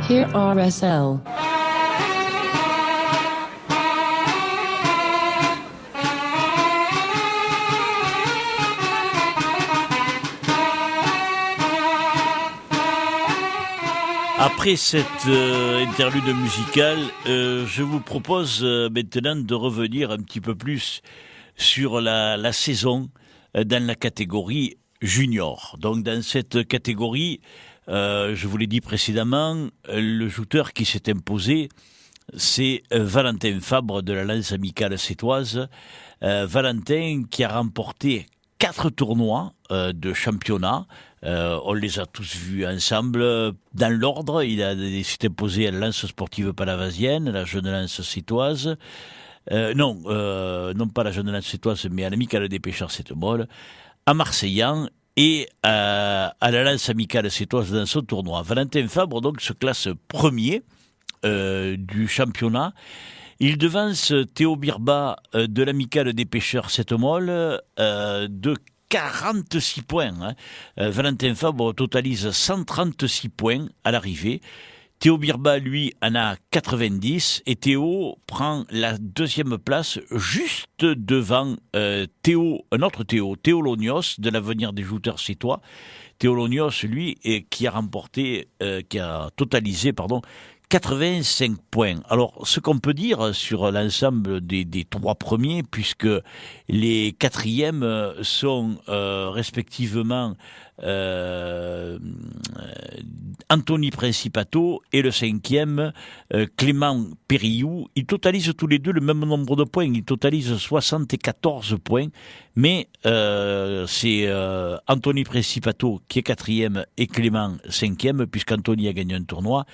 Here RSL. Après cette interlude musicale, je vous propose maintenant de revenir un petit peu plus sur la saison dans la catégorie junior. Donc dans cette catégorie, je vous l'ai dit précédemment, le joueur qui s'est imposé, c'est Valentin Fabre de la Lance Amicale Sétoise. Valentin qui a remporté 4 tournois de championnat. On les a tous vus ensemble dans l'ordre. Il s'est imposé à la Lance Sportive Palavasienne, la Jeune Lance Sétoise. Non pas la Jeune Lance Sétoise, mais à l'Amicale des Pêcheurs Sept-Molles, à Marseillan et à la Lance Amicale Sétoise dans son tournoi. Valentin Fabre donc se classe premier du championnat. Il devance Théo Birba de l'Amicale des Pêcheurs Sept-Molles de 46 points. Valentin Fabre totalise 136 points à l'arrivée. Théo Birba, lui, en a 90 et Théo prend la deuxième place juste devant Théo Lognos de l'Avenir des Jouteurs Sétois. Théo Lognos, lui, qui a totalisé 85 points. Alors, ce qu'on peut dire sur l'ensemble des 3 premiers, puisque les 4e sont respectivement Anthony Principato et le 5e Clément Périllou. Ils totalisent tous les deux le même nombre de points. Ils totalisent 74 points. Mais c'est Anthony Principato qui est 4e et Clément 5e, puisqu'Anthony a gagné un tournoi,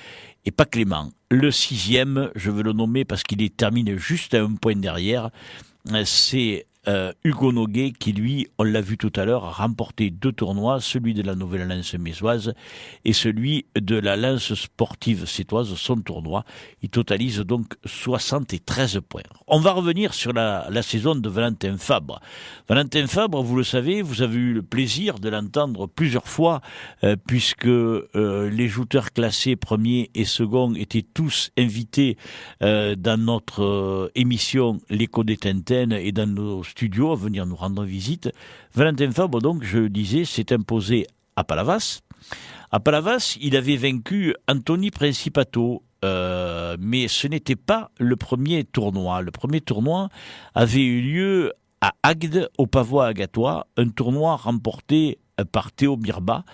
et pas Clément. Le 6e, je veux le nommer parce qu'il termine juste à un point derrière, c'est Hugo Noguet qui, lui, on l'a vu tout à l'heure, a remporté 2 tournois, celui de la Nouvelle Lance Mésoise et celui de la Lance Sportive Sétoise, son tournoi. Il totalise donc 73 points. On va revenir sur la saison de Valentin Fabre. Valentin Fabre, vous le savez, vous avez eu le plaisir de l'entendre plusieurs fois, puisque les jouteurs classés premier et second étaient tous invités dans notre émission L'écho des Tintaines et dans nos studio à venir nous rendre visite. Valentin Fabre, donc, je le disais, s'est imposé à Palavas. À Palavas, il avait vaincu Anthony Principato, mais ce n'était pas le premier tournoi. Le premier tournoi avait eu lieu à Agde, au Pavois à Gatois, un tournoi remporté par Théo Birba.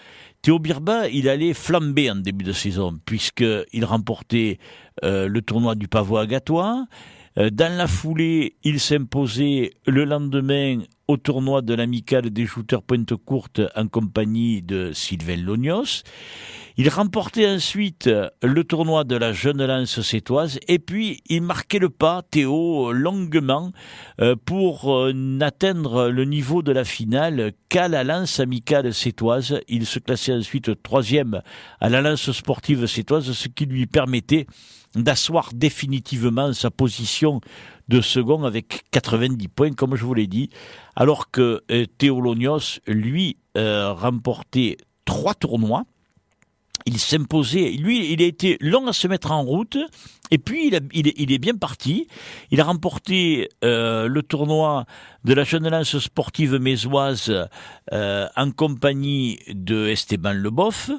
Théo Birba, il allait flamber en début de saison, puisqu'il remportait le tournoi du Pavois à Gatois. Dans la foulée, il s'imposait le lendemain au tournoi de l'Amicale des Jouteurs Pointe-Courte en compagnie de Sylvain Lognos. Il remportait ensuite le tournoi de la Jeune Lance Sétoise et puis il marquait le pas, Théo, longuement pour n'atteindre le niveau de la finale qu'à la Lance Amicale Sétoise. Il se classait ensuite 3e à la Lance Sportive Sétoise, ce qui lui permettait d'asseoir définitivement sa position de second avec 90 points, comme je vous l'ai dit, alors que Théo Lognos, lui, remportait 3 tournois. Il s'imposait, lui, il a été long à se mettre en route, et puis il est bien parti. Il a remporté le tournoi de la Jeune Lance Sportive Mésoise en compagnie de Esteban Leboeuf.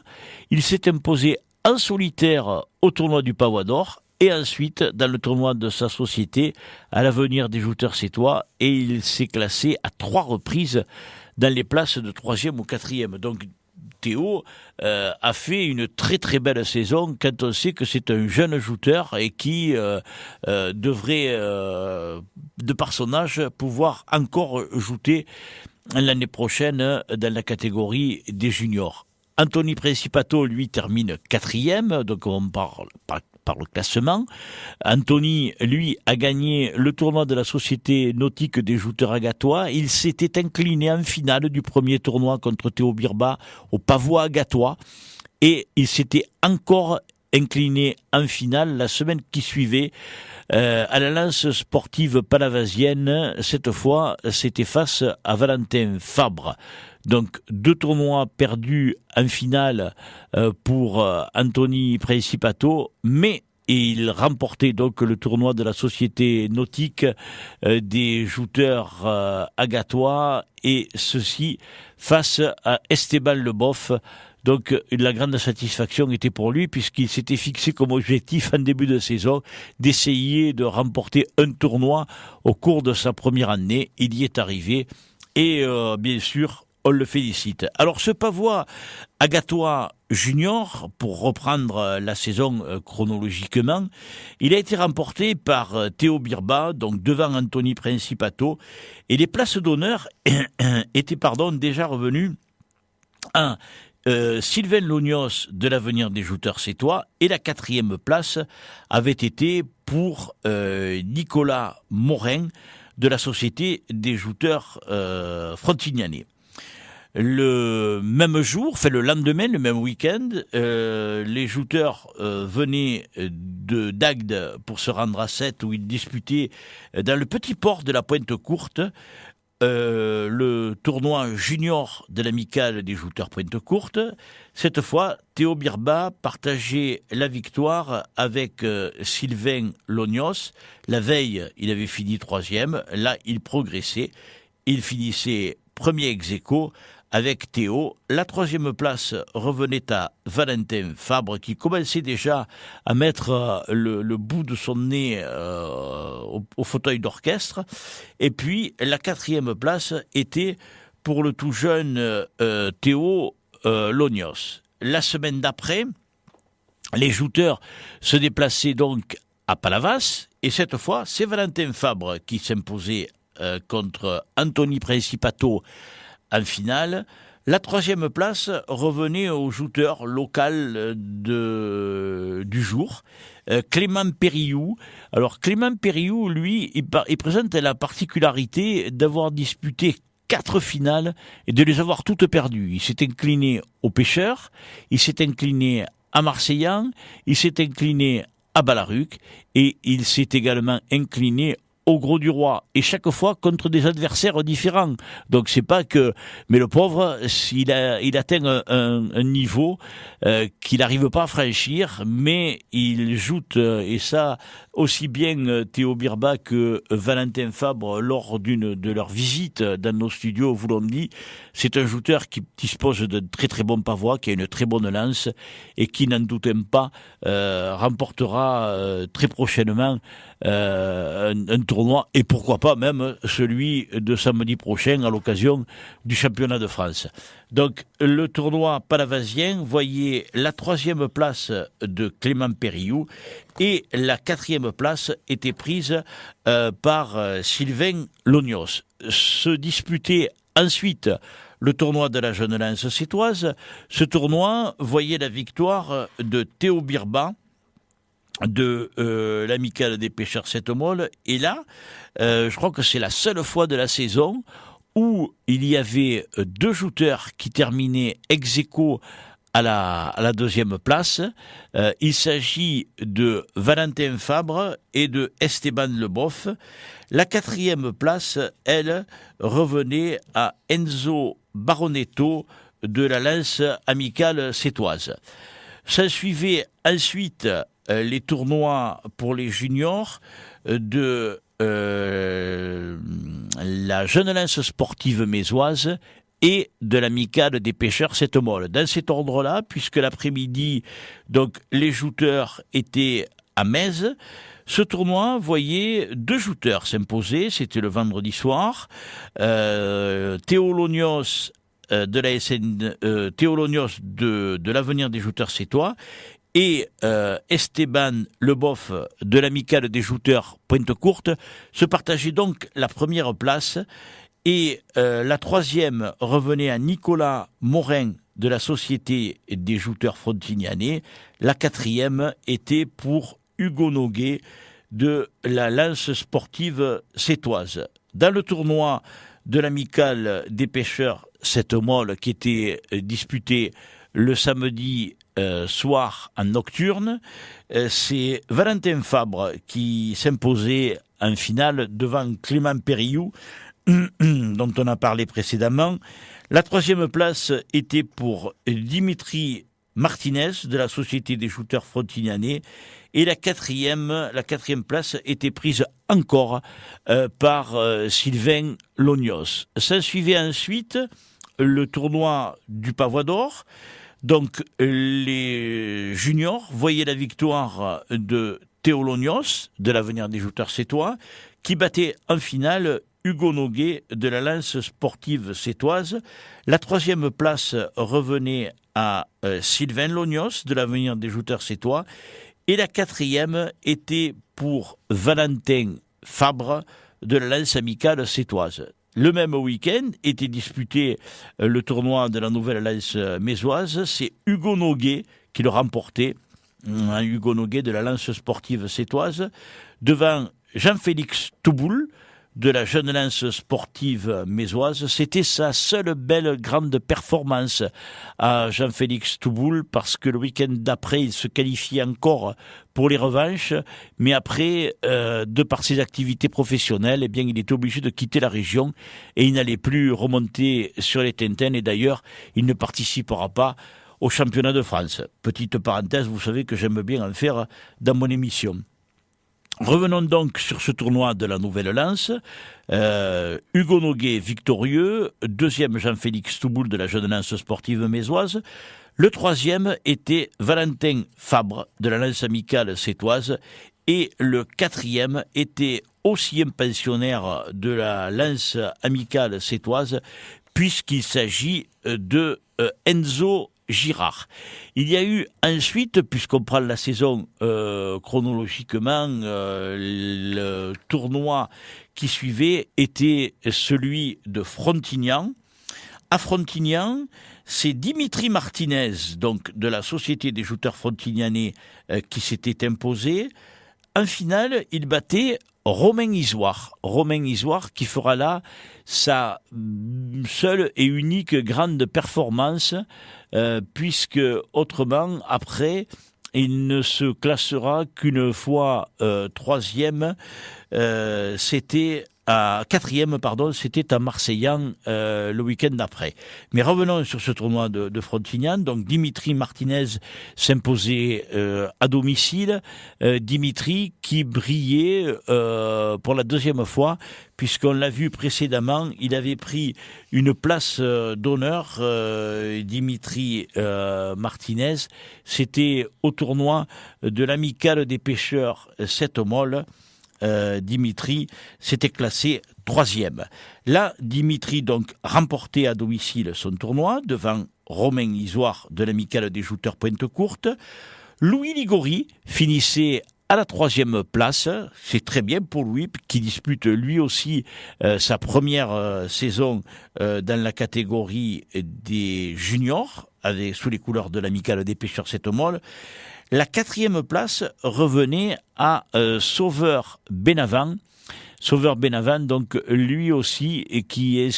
Il s'est imposé en solitaire au tournoi du Pavois d'Or et ensuite dans le tournoi de sa société à l'Avenir des Jouteurs Sétois, et il s'est classé à 3 reprises dans les places de 3e ou 4e. Donc Théo a fait une très très belle saison quand on sait que c'est un jeune jouteur et qui devrait, de par son âge, pouvoir encore jouer l'année prochaine dans la catégorie des juniors. Anthony Principato, lui, termine 4e, donc on parle par le classement. Anthony, lui, a gagné le tournoi de la Société Nautique des Jouteurs Agatois. Il s'était incliné en finale du premier tournoi contre Théo Birba au Pavois Agatois. Et il s'était encore incliné en finale la semaine qui suivait à la Lance sportive palavasienne. Cette fois, c'était face à Valentin Fabre. Donc 2 tournois perdus en finale pour Anthony Principato, mais il remportait donc le tournoi de la Société Nautique des jouteurs agatois, et ceci face à Esteban Leboeuf. Donc la grande satisfaction était pour lui, puisqu'il s'était fixé comme objectif en début de saison d'essayer de remporter un tournoi au cours de sa première année. Il y est arrivé et bien sûr on le félicite. Alors ce pavois agatois junior, pour reprendre la saison chronologiquement, il a été remporté par Théo Birba, donc devant Anthony Principato, et les places d'honneur étaient déjà revenues à Sylvain Lognos de l'Avenir des jouteurs sétois, et la 4e place avait été pour Nicolas Morin de la Société des jouteurs frontignanais. Le même jour, le lendemain, le même week-end, les jouteurs venaient de d'Agde pour se rendre à Sète, où ils disputaient dans le petit port de la Pointe-Courte le tournoi junior de l'amicale des jouteurs Pointe-Courte. Cette fois, Théo Birba partageait la victoire avec Sylvain Lognos. La veille, il avait fini 3e. Là, il progressait. Il finissait premier ex-aequo avec Théo. La 3e place revenait à Valentin Fabre, qui commençait déjà à mettre le bout de son nez au fauteuil d'orchestre. Et puis la 4e place était pour le tout jeune Théo Lognos. La semaine d'après, les jouteurs se déplaçaient donc à Palavas, et cette fois, c'est Valentin Fabre qui s'imposait contre Anthony Principato en finale. La 3e place revenait au joueur local du jour, Clément Périllou. Alors Clément Périllou, lui, il présente la particularité d'avoir disputé 4 finales et de les avoir toutes perdues. Il s'est incliné aux Pêcheurs, il s'est incliné à Marseillan, il s'est incliné à Balaruc, et il s'est également incliné au Gros du Roi, et chaque fois contre des adversaires différents. Donc c'est pas que... Mais le pauvre, il atteint un niveau qu'il n'arrive pas à franchir, mais il joute, et ça, aussi bien Théo Birba que Valentin Fabre, lors d'une de leurs visites dans nos studios, vous l'ont dit, c'est un jouteur qui dispose de très très bons pavois, qui a une très bonne lance, et qui, n'en doutez pas, remportera très prochainement un tournoi, et pourquoi pas même celui de samedi prochain à l'occasion du championnat de France. Donc le tournoi palavasien voyait la 3e place de Clément Périllou, et la 4e place était prise par Sylvain Lognos. Se disputait ensuite le tournoi de la jeune lance sétoise. Ce tournoi voyait la victoire de Théo Birba de l'amicale des Pêcheurs Sept-Molles, et là, je crois que c'est la seule fois de la saison où il y avait 2 jouteurs qui terminaient ex-aequo à la 2e place. Il s'agit de Valentin Fabre et de Esteban Leboeuf. La 4e place, elle, revenait à Enzo Baronetto de la lance amicale sétoise. Ça suivait ensuite les tournois pour les juniors de la jeune lance sportive mésoise et de l'amicale des Pêcheurs Sept-Molles. Dans cet ordre-là, puisque l'après-midi, donc, les jouteurs étaient à Metz, ce tournoi voyait 2 jouteurs s'imposer. C'était le vendredi soir. Théo Lognos de la SN, Théo Lognos de l'Avenir des jouteurs sétois, et Esteban Leboeuf de l'amicale des jouteurs Pointe-Courte se partageaient donc la première place, et la 3e revenait à Nicolas Morin de la Société des jouteurs frontignanais. La 4e était pour Hugo Noguet de la lance sportive sétoise. Dans le tournoi de l'amicale des Pêcheurs Sept-Molles, qui était disputé le samedi soir en nocturne. C'est Valentin Fabre qui s'imposait en finale devant Clément Périou, dont on a parlé précédemment. La troisième place était pour Dimitri Martinez de la Société des Jouteurs Frontignanais, et la quatrième place était prise encore par Sylvain Lognos. S'ensuivait ensuite le tournoi du Pavois d'Or. Donc les juniors voyaient la victoire de Théo Lognos de l'Avenir des Jouteurs Sétois, qui battait en finale Hugo Noguet de la Lance Sportive Sétoise. La troisième place revenait à Sylvain Lognos de l'Avenir des Jouteurs Sétois, et la quatrième était pour Valentin Fabre de la Lance Amicale Sétoise. Le même week-end était disputé le tournoi de la Nouvelle Lance Mésoise. C'est Hugo Noguet qui le remportait, Hugo Noguet de la Lance Sportive Sétoise, devant Jean-Félix Touboul de la Jeune Lance Sportive Mésoise. C'était sa seule belle grande performance à Jean-Félix Touboul, parce que le week-end d'après, il se qualifiait encore pour les revanches, mais après, de par ses activités professionnelles, eh bien, il était obligé de quitter la région et il n'allait plus remonter sur les Tintins, et d'ailleurs, il ne participera pas au championnat de France. Petite parenthèse, vous savez que j'aime bien en faire dans mon émission. Revenons donc sur ce tournoi de la Nouvelle Lance. Hugo Noguet victorieux, deuxième Jean-Félix Touboul de la Jeune Lance Sportive Mésoise. Le troisième était Valentin Fabre de la Lance Amicale Sétoise, et le quatrième était aussi un pensionnaire de la Lance Amicale Sétoise, puisqu'il s'agit de Enzo Girard. Il y a eu ensuite, puisqu'on prend la saison chronologiquement, le tournoi qui suivait était celui de Frontignan. À Frontignan, c'est Dimitri Martinez, donc de la Société des Jouteurs Frontignanais, qui s'était imposé. En finale, il battait Romain Isoire. Romain Isoire qui fera là sa seule et unique grande performance, puisque autrement, après, il ne se classera qu'une fois troisième. C'était à Marseillan le week-end d'après. Mais revenons sur ce tournoi de Frontignan. Donc Dimitri Martinez s'imposait à domicile. Dimitri qui brillait pour la deuxième fois, puisqu'on l'a vu précédemment, il avait pris une place d'honneur, Dimitri Martinez. C'était au tournoi de l'Amicale des Pêcheurs Sept-Molle. Dimitri s'était classé troisième. Là, Dimitri donc remportait à domicile son tournoi devant Romain Isoire de l'Amicale des Jouteurs Pointe-Courte. Louis Ligori finissait à la troisième place. C'est très bien pour Louis, qui dispute lui aussi sa première saison dans la catégorie des juniors, sous les couleurs de l'Amicale des Pêcheurs Sept-Molle. La quatrième place revenait à Sauveur Benavent. Sauveur Benavent, donc lui aussi, qui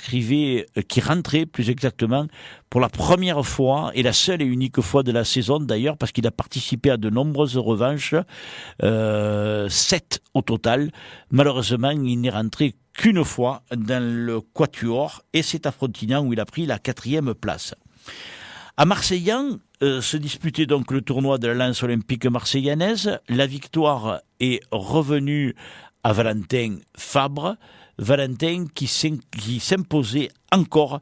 rentrait plus exactement pour la première fois, et la seule et unique fois de la saison d'ailleurs, parce qu'il a participé à de nombreuses revanches, 7 au total. Malheureusement, il n'est rentré qu'une fois dans le quatuor, et c'est à Frontignan où il a pris la quatrième place. À Marseillan se disputait donc le tournoi de la Lance olympique marseillanaise. La victoire est revenue à Valentin Fabre. Valentin qui s'imposait encore,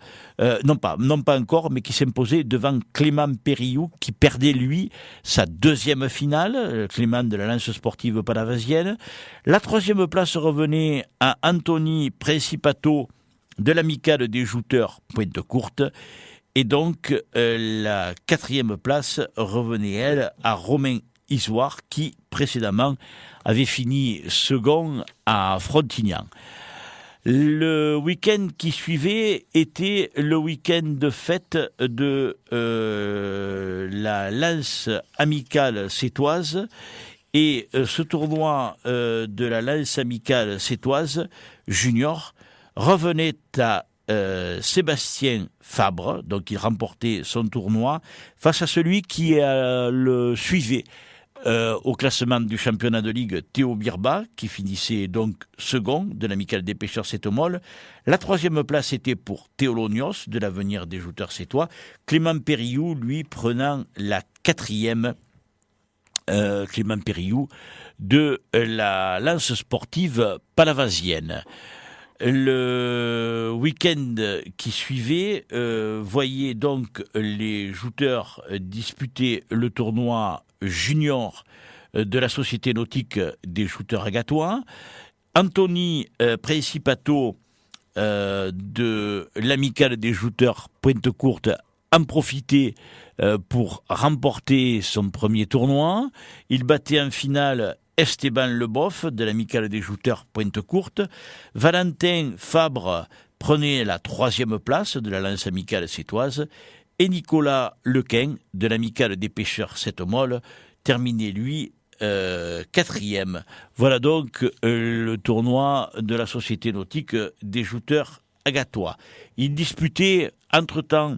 non pas encore, mais qui s'imposait devant Clément Périou, qui perdait lui sa deuxième finale, Clément de la Lance Sportive Palavasienne. La troisième place revenait à Anthony Principato de l'Amicale des Jouteurs Pointe-Courte. Et donc, la quatrième place revenait, elle, à Romain Isoire, qui, précédemment, avait fini second à Frontignan. Le week-end qui suivait était le week-end de fête de la Lance Amicale Sétoise. Et ce tournoi de la Lance Amicale Sétoise junior revenait à Sébastien Fabre, donc il remportait son tournoi, face à celui qui le suivait au classement du championnat de Ligue, Théo Birba, qui finissait donc second de l'Amicale des Pêcheurs Sétomol. La troisième place était pour Théo Lognos, de l'Avenir des Jouteurs Sétois. Clément Périllou, lui, prenant la quatrième. Clément Périllou de la lance sportive palavasienne. Le week-end qui suivait voyait donc les jouteurs disputer le tournoi junior de la Société nautique des jouteurs agatois. Anthony Principato de l'Amicale des jouteurs Pointe-Courte en profitait pour remporter son premier tournoi. Il battait en finale Esteban Leboeuf de l'Amicale des jouteurs Pointe-Courte. Valentin Fabre prenait la troisième place de la lance amicale sétoise. Et Nicolas Lequin de l'Amicale des pêcheurs Sept-Molles terminait, lui, quatrième. Voilà donc le tournoi de la Société nautique des jouteurs agatois. Il disputait entre-temps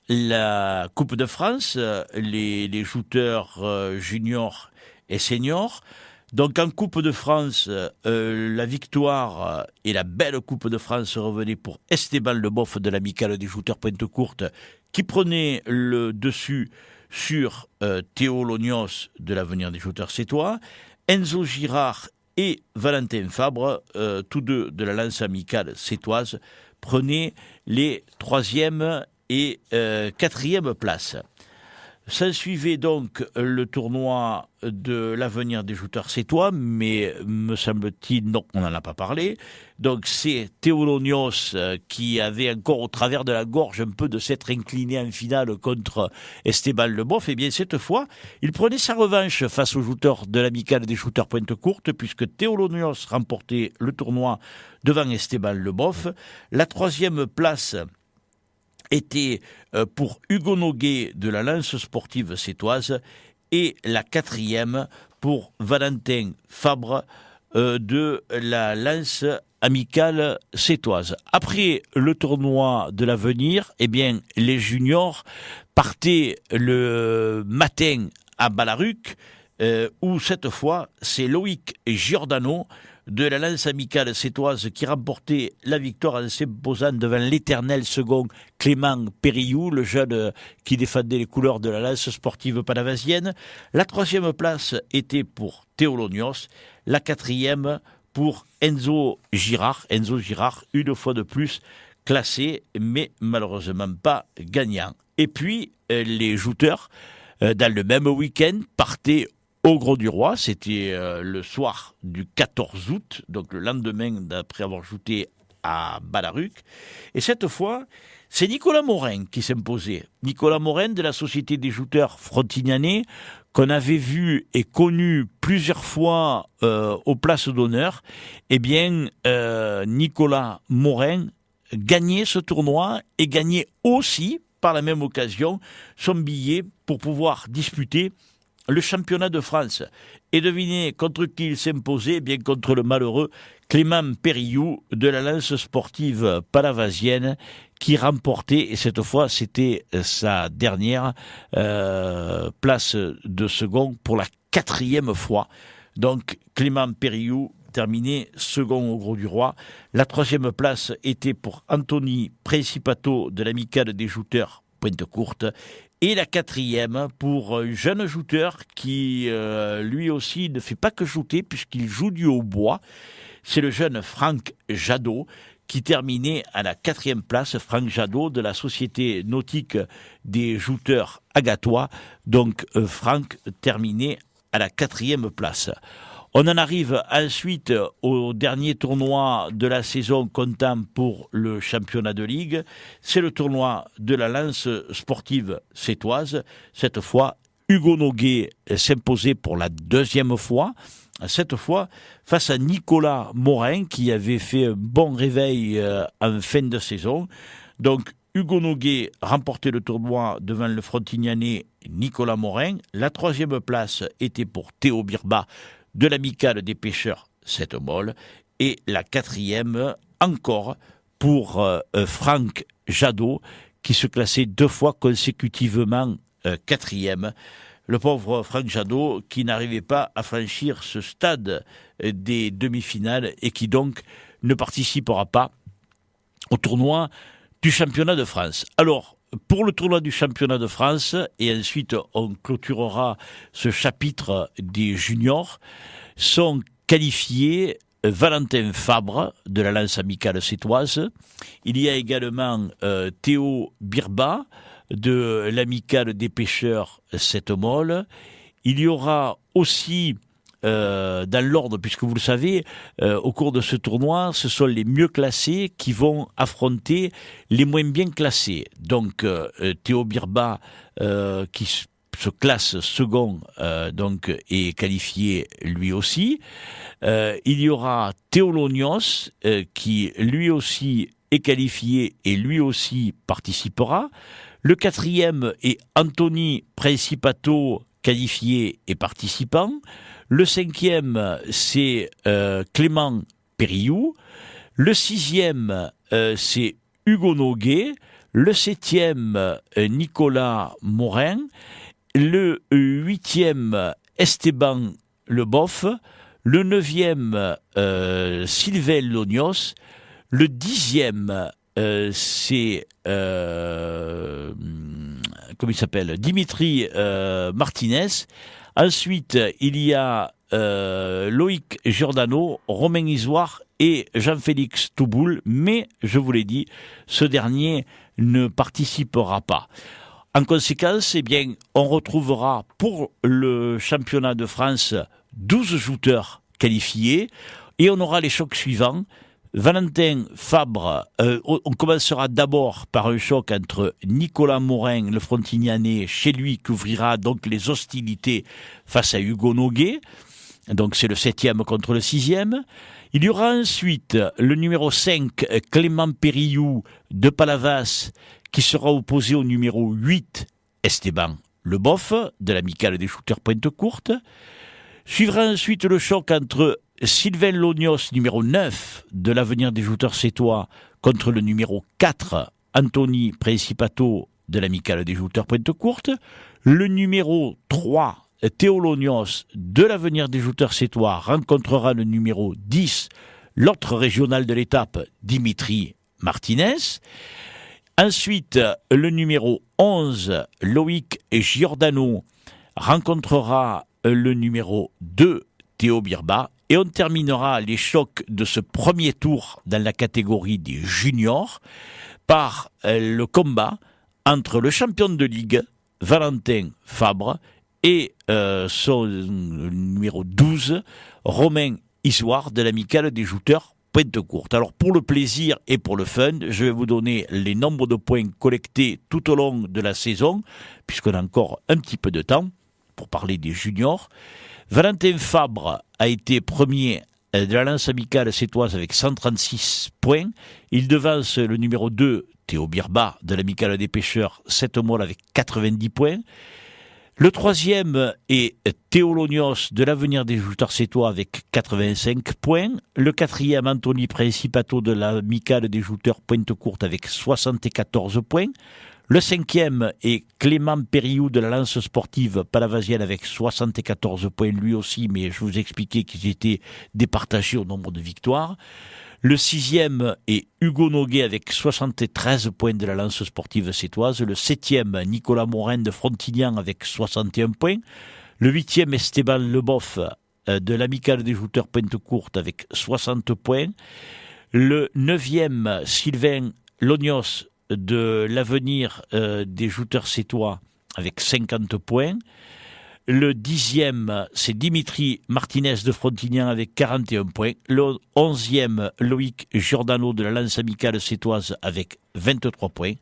la Coupe de France, les jouteurs juniors et seniors. Donc en Coupe de France, la victoire et la belle Coupe de France revenaient pour Esteban Leboeuf de l'Amicale des jouteurs Pointe-Courte, qui prenait le dessus sur Théo Lognos de l'Avenir des jouteurs sétois. Enzo Girard et Valentin Fabre, tous deux de la lance amicale sétoise, prenaient les troisième et quatrième places. S'ensuivait donc le tournoi de l'Avenir des jouteurs sétois, mais me semble-t-il, non, on n'en a pas parlé. Donc c'est Théo Lognos qui avait encore au travers de la gorge un peu de s'être incliné en finale contre Esteban Leboeuf. Et bien cette fois, il prenait sa revanche face aux jouteurs de l'Amicale des jouteurs Pointe-Courte, puisque Théo Lognos remportait le tournoi devant Esteban Leboeuf. La troisième place était pour Hugo Noguet de la lance sportive sétoise et la quatrième pour Valentin Fabre de la lance amicale sétoise. Après le tournoi de l'Avenir, eh bien, les juniors partaient le matin à Balaruc, où cette fois, c'est Loïc Giordano de la lance amicale sétoise qui remportait la victoire en s'imposant devant l'éternel second Clément Périllou, le jeune qui défendait les couleurs de la lance sportive palavasienne. La troisième place était pour Théo Lognos, la quatrième pour Enzo Girard, une fois de plus classé, mais malheureusement pas gagnant. Et puis, les jouteurs, dans le même week-end, partaient au Gros du Roi. C'était le soir du 14 août, donc le lendemain d'après avoir jouté à Balaruc. Et cette fois, c'est Nicolas Morin qui s'imposait. Nicolas Morin de la Société des jouteurs frontignanais, qu'on avait vu et connu plusieurs fois aux places d'honneur. Eh bien, Nicolas Morin gagnait ce tournoi et gagnait aussi, par la même occasion, son billet pour pouvoir disputer le championnat de France. Et devinez contre qui il s'imposait? Eh bien contre le malheureux Clément Périllou de la lance sportive palavasienne qui remportait, et cette fois c'était sa dernière place de second pour la quatrième fois. Donc Clément Périllou terminé second au Gros du Roi. La troisième place était pour Anthony Principato de l'Amicale des jouteurs Pointe-Courte. Et la quatrième pour un jeune jouteur qui, lui aussi, ne fait pas que jouter puisqu'il joue du hautbois. C'est le jeune Franck Jadot qui terminait à la quatrième place. Franck Jadot de la Société nautique des jouteurs agatois. Donc Franck terminait à la quatrième place. On en arrive ensuite au dernier tournoi de la saison comptant pour le championnat de Ligue. C'est le tournoi de la lance sportive sétoise. Cette fois, Hugo Noguet s'imposait pour la deuxième fois. Cette fois, face à Nicolas Morin, qui avait fait un bon réveil en fin de saison. Donc, Hugo Noguet remportait le tournoi devant le frontignanais Nicolas Morin. La troisième place était pour Théo Birba de l'Amicale des pêcheurs Sept-Molles, et la quatrième encore pour Franck Jadot, qui se classait 2 fois consécutivement 4e. Le pauvre Franck Jadot qui n'arrivait pas à franchir ce stade des demi-finales et qui donc ne participera pas au tournoi du championnat de France. Alors, pour le tournoi du championnat de France, et ensuite on clôturera ce chapitre des juniors, sont qualifiés Valentin Fabre de la Lance amicale sétoise. Il y a également Théo Birba de l'amicale des pêcheurs Sept-Molle. Il y aura aussi, dans l'ordre, puisque vous le savez, au cours de ce tournoi, ce sont les mieux classés qui vont affronter les moins bien classés. Donc Théo Birba, qui se classe second, donc est qualifié lui aussi. Il y aura Théo Lognos, qui lui aussi est qualifié et lui aussi participera. Le 4e est Anthony Principato, qualifié et participant. Le 5e, c'est Clément Périou. Le 6e, c'est Hugo Noguet. Le 7e, Nicolas Morin. Le 8e, Esteban Leboff. Le 9e, Sylvain Lognos. Le 10e, c'est comment il s'appelle, Dimitri Martinez. Ensuite, il y a Loïc Giordano, Romain Isoire et Jean-Félix Touboul, mais je vous l'ai dit, ce dernier ne participera pas. En conséquence, eh bien, on retrouvera pour le championnat de France 12 shooters qualifiés et on aura les chocs suivants. Valentin Fabre, on commencera d'abord par un choc entre Nicolas Morin, le Frontignanais, chez lui, qui ouvrira donc les hostilités face à Hugo Noguet. Donc c'est le 7e contre le 6e. Il y aura ensuite le numéro 5, Clément Périou de Palavas, qui sera opposé au numéro 8, Esteban Leboff, de l'amicale des shooters pointe courte. Suivra ensuite le choc entre Sylvain Lognos, numéro 9 de l'avenir des shooters sétois, contre le numéro 4, Anthony Principato de l'amicale des shooters pointe courte. Le numéro 3, Théo Lognos de l'avenir des shooters sétois, rencontrera le numéro 10, l'autre régional de l'étape, Dimitri Martinez. Ensuite, le numéro 11, Loïc Giordano, rencontrera le numéro 2, Théo Birba. Et on terminera les chocs de ce premier tour dans la catégorie des juniors par le combat entre le champion de ligue, Valentin Fabre, et son numéro 12, Romain Isoire, de l'amicale des shooters pointe courte. Alors pour le plaisir et pour le fun, je vais vous donner les nombres de points collectés tout au long de la saison, puisqu'on a encore un petit peu de temps pour parler des juniors. Valentin Fabre a été premier de la Lance amicale sétoise avec 136 points. Il devance le numéro 2, Théo Birba, de l'amicale des pêcheurs Sept-Molle avec 90 points. Le 3e est Théo Lognos de l'avenir des shooters sétois avec 85 points. Le 4e, Anthony Principato de l'amicale des shooters pointe courte avec 74 points. Le 5e est Clément Périou de la Lance sportive palavasienne avec 74 points lui aussi, mais je vous expliquais qu'ils étaient départagés au nombre de victoires. Le 6e est Hugo Noguet avec 73 points de la Lance sportive sétoise. Le 7e, Nicolas Morin de Frontignan avec 61 points. Le 8e, Esteban Leboff de l'amicale des shooters pointe courte avec 60 points. Le 9e, Sylvain Lognos de l'avenir des shooters sétois avec 50 points. Le 10e, c'est Dimitri Martinez de Frontignan avec 41 points. Le 11e, Loïc Giordano de la Lance amicale sétoise avec 23 points.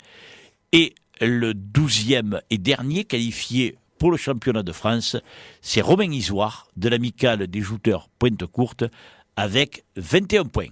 Et le 12e et dernier qualifié pour le championnat de France, c'est Romain Isoire de l'amicale des shooters pointe courte avec 21 points.